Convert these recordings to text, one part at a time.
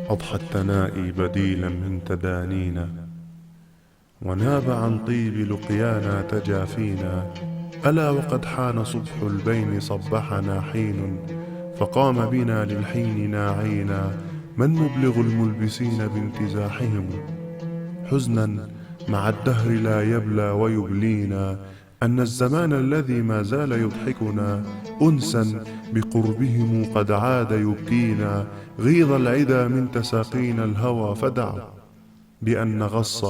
أضحى الثنائي بديلا من تدانينا، وناب عن طيب لقيانا تجافينا. ألا وقد حان صبح البين صبحنا حين، فقام بنا للحين ناعينا. من مبلغ الملبسين بامتزاحهم، حزنا مع الدهر لا يبلى ويبلينا. أن الزمان الذي ما زال يضحكنا أنسا بقربهم قد عاد يبكينا. غيظ العدا من تساقينا الهوى فدع بأن نغص،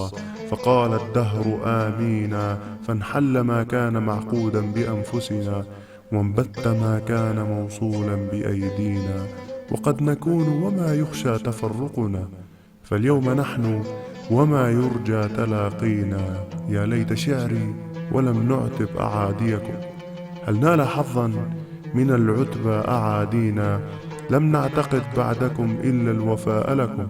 فقال الدهر آمينا. فانحل ما كان معقودا بأنفسنا، وانبت ما كان موصولا بأيدينا. وقد نكون وما يخشى تفرقنا، فاليوم نحن وما يرجى تلاقينا. يا ليت شعري ولم نعتب أعاديكم، هل نال حظا من العتبى أعادينا. لم نعتقد بعدكم إلا الوفاء لكم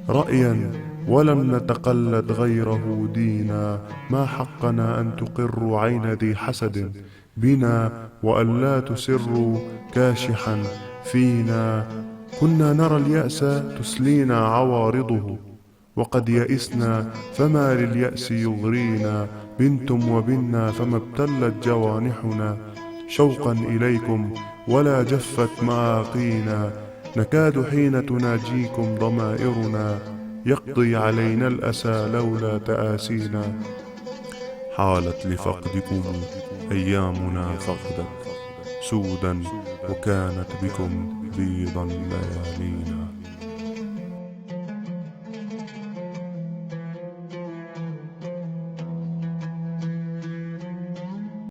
رأيا، ولم نتقلد غيره دينا. ما حقنا أن تقروا عين ذي حسد بنا، وأن لا تسروا كاشحا فينا. كنا نرى اليأس تسلينا عوارضه، وقد يئسنا فما لليأس يغرينا. بنتم وبنا فما ابتلت جوانحنا شوقا إليكم، ولا جفت مآقينا. نكاد حين تناجيكم ضمائرنا يقضي علينا الأسى لولا تآسينا. حالت لفقدكم أيامنا فقدا سودا، وكانت بكم بيضا ليالينا.